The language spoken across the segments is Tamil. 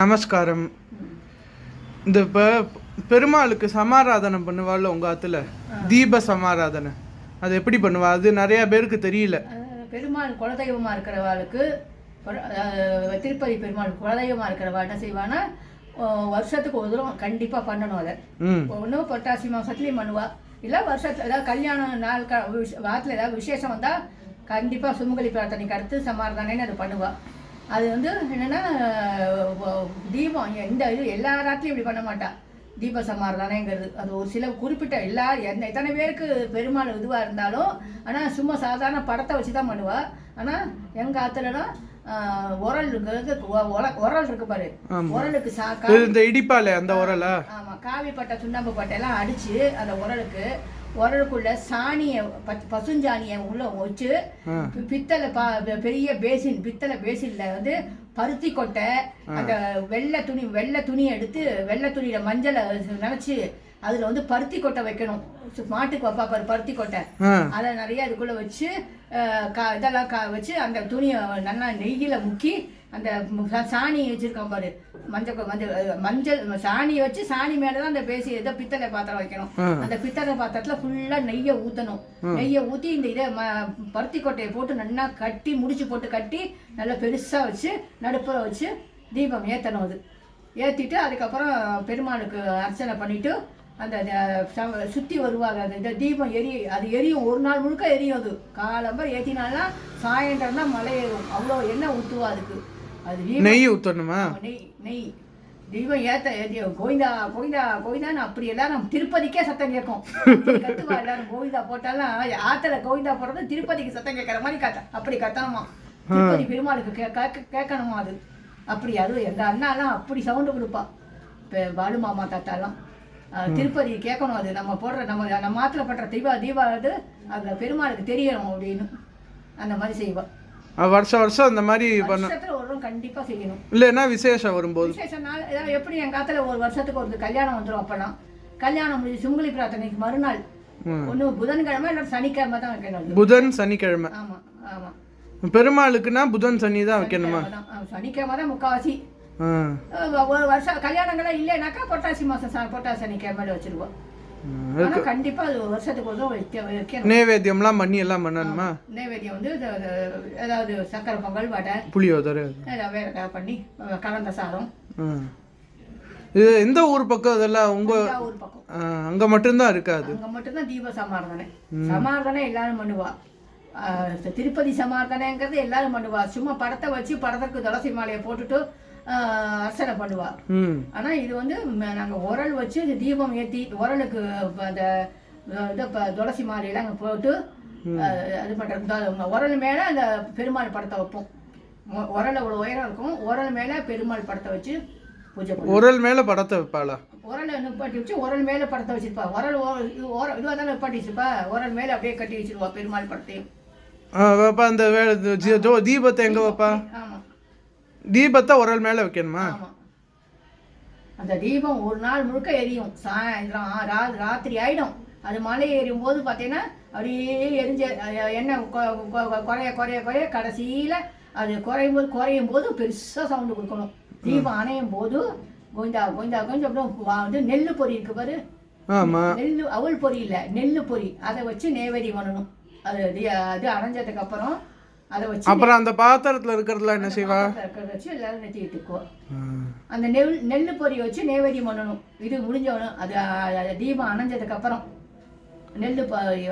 நமஸ்காரம். இந்த பெருமாளுக்கு சமாராதனை பண்ணுவாள் உங்க ஆத்துல, தீப சமாராதனை அது எப்படி பண்ணுவா? அது நிறைய பேருக்கு தெரியல. பெருமாள் குலதெய்வமா இருக்கிறவாளுக்கு, திருப்பதி பெருமாள் குலதெய்வமா இருக்கிறவா என்ன செய்வான்னா, வருஷத்துக்கு ஒரு தூரம் கண்டிப்பா பண்ணணும். அதை ஒன்றும் புரட்டாசி மாசத்துலயும் பண்ணுவா, இல்லை வருஷத்துல ஏதாவது கல்யாண நாள் வாரத்தில் ஏதாவது விசேஷம் வந்தால் கண்டிப்பாக சுமங்கலி பிரார்த்தனைக்கு அடுத்து சமாதானேன்னு அது பண்ணுவா. அது என்னென்னா தீபம் எல்லா ராத்திரியும் இப்படி பண்ண மாட்டா. தீப சமாதானங்கிறது அது ஒரு சில குறிப்பிட்ட எத்தனை பேருக்கு பெருமாள் இதுவாக இருந்தாலும், ஆனால் சும்மா சாதாரண படத்தை வச்சு தான் பண்ணுவா. ஆனால் எங்கள் ஆற்றுலலாம் உரல் இருக்கு பாரு, உரலுக்கு இடிப்பாலே அந்த உரலா, ஆமாம், காவி பட்டை சுண்ணாம்பு பட்டை எல்லாம் அடிச்சு அந்த உரலுக்குள்ள சாணியை பசுஞ்சாணியை உள்ள வச்சு பித்தளை பெரிய பேசின், பித்தளை பேசின்ல பருத்தி கொட்டை, அந்த வெள்ளை துணி எடுத்து வெள்ளை துணியில மஞ்சளை நினைச்சு அதுல பருத்தி கொட்டை வைக்கணும். மாட்டுக்கு வைப்பா பாரு பருத்தி கொட்டை, அதை நிறைய அதுக்குள்ள வச்சு இதெல்லாம் வச்சு அந்த துணியை நல்லா நெய்யில முக்கி அந்த சாணி வச்சிருக்கோம் பாரு, மஞ்சள் சாணியை வச்சு சாணி மேலதான் அந்த பேசி ஏதோ பித்தளை பாத்திரம் வைக்கணும். அந்த பித்தளை பாத்திரத்துல ஃபுல்லா நெய்யை ஊத்தணும். நெய்யை ஊத்தி இந்த இதை பருத்தி கொட்டையை போட்டு நல்லா கட்டி முடிச்சு போட்டு கட்டி நல்லா பெருசா வச்சு நடுப்புற வச்சு தீபம் ஏத்தணும். அது ஏத்திட்டு அதுக்கப்புறம் பெருமாளுக்கு அர்ச்சனை பண்ணிட்டு அந்த சுத்தி வருவாங்க. அந்த தீபம் எரியும் ஒரு நாள் முழுக்க எரியும். அது காலம்பரம் ஏற்றினாலாம் சாயந்தரம் தான் மலை ஏறும். அவ்வளோ எண்ணெய் ஊற்றுவா அதுக்கு. அது நெய் ஊற்றணுமா? நெய் தீபம் ஏற்றி கோவிந்தா கோவிந்தா கோவிந்தான்னு அப்படி எல்லாரும் திருப்பதிக்கே சத்தம் கேட்கும். கத்துவா எல்லாரும் கோவிந்தா போட்டாலும் ஆத்துல கோவிந்தா போடுறது திருப்பதிக்கு சத்தம் கேட்கற மாதிரி அப்படி கத்தணுமா. திருப்பதி பெருமாளுக்கு கேட்கணுமா அது அப்படி. அது எங்கள் அண்ணாலாம் அப்படி சவுண்டு கொடுப்பா. இப்போ பாலு மாமா தாத்தாலாம் திருப்பதி கேட்கணும். அது நம்ம போடுற நம்ம மாத்திர பண்ற தீபா அது அந்த பெருமாளுக்கு தெரியணும் அப்படின்னு அந்த மாதிரி செய்வா. வருஷம் அந்த மாதிரி வருஷத்துல ஒரு கண்டிப்பா செய்யணும். இல்லைன்னா விசேஷம் வரும்போது, விசேஷ நாள் ஏதாவது எப்படி என் காலத்துல ஒரு வருஷத்துக்கு ஒரு கல்யாணம் வந்துடும். அப்பெல்லாம் கல்யாணம் முடிஞ்சு சுமங்கலி பிரார்த்தனைக்கு மறுநாள் ஒண்ணு புதன்கிழமை இல்லை சனிக்கிழமை தான் வைக்கணும். புதன் சனிக்கிழமை. ஆமா ஆமா. பெருமாளுக்குன்னா புதன் சனி தான் வைக்கணுமா? சனிக்கிழமை தான் முக்காவாசி. ஒரு வருஷம் கல்யாணங்கள்லாம் இல்லைனாக்கா புரட்டாசி மாசம் புரட்டாசி சனிக்கிழமை வச்சிருவோம். கண்டிப்பா அது ஒரு வருஷத்துக்கு ஒரு வைக்கணும். நைவேத்தியம்லாம் பண்ணி எல்லாம் பண்ணணுமா? நைவேத்தியம் ஏதாவது சக்கரை பொங்கல், வடை, புளியோதரை வேற ஏதாவது பண்ணி கலந்த சாதம். இது எந்த ஊர் பக்கம்? அதெல்லாம் உங்க ஊர் பக்கம். அங்க மட்டும்தான் இருக்காது. அங்க மட்டும்தான் தீப சமாதானே எல்லாரும் பண்ணுவா. திருப்பதி சமாதானங்கிறது எல்லாரும் பண்ணுவா. சும்மா படத்தை வச்சு படத்துக்கு துளசி மாலையை போட்டுட்டு அர்ச்சனை பண்ணுவா. ஆனா இது நாங்க உரல் வச்சு தீபம் ஏற்றி உரலுக்கு அந்த துளசி மாலையெல்லாம் போட்டு அது பண்ற உரல் மேல அந்த பெருமாள் படத்தை வைப்போம். உரல் அவ்வளவு உயரம் இருக்கும். உரல் மேல பெருமாள் படத்தை வச்சு பூஜை பண்ணுவோம். உரல் மேல படத்தை வைப்பாளா? உரலை நிப்பாட்டி வச்சு உரல் மேல படத்தை வச்சிருப்பா. உரல் இதுவா தானே நிப்பாட்டி வச்சிருப்பா. உரல் மேல அப்படியே கட்டி வச்சிருவா பெருமாள் படத்தையும். அந்த தீபத்தை எங்க வைப்பா? தீபத்தை உரல் மேல வைக்கணுமா? அந்த தீபம் ஒரு நாள் முழுக்க எரியும். சாயந்தரம் ராத்திரி ஆயிடும். அது மலை ஏறும் போது பாத்தீங்கன்னா அப்படியே எரிஞ்ச எண்ணெய் குறைய குறைய குறைய கடைசியில அது குறையும் போது பெருசா சவுண்டு கொடுக்கணும். தீபம் அணையும் போது கோவிந்தா கோவிந்தா கொஞ்சம் நெல்லு பொறி இருக்கு பாரு. நெல்லு அவள் பொறி இல்ல, நெல்லு பொறி. அதை வச்சு நைவேத்தியம் பண்ணணும். அது அணைஞ்சதுக்கு அப்புறம் அதை வச்சு அப்புறம் அந்த பாத்திரத்துல இருக்கிறதுல என்ன செய்வா? வச்சு எல்லாரும் நெத்திக்குவோம். அந்த நெல்லு பொறி வச்சு நைவேத்தியம் பண்ணணும். இது முடிஞ்சவனும் அது தீபம் அணைஞ்சதுக்கு அப்புறம் நெல்லு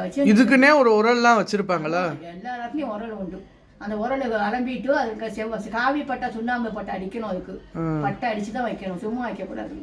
வச்சு. இதுக்குன்னே ஒரு உரல்லாம் வச்சிருப்பாங்களா? எல்லா இடத்துலயும் உரல் உண்டு. அந்த உரலை அலம்பிட்டு அதுக்கு காவி பட்டை சுண்ணாம்பு பட்டை அடிக்கணும். அதுக்கு பட்டை அடிச்சுதான் வைக்கணும், சும்மா வைக்கக்கூடாது.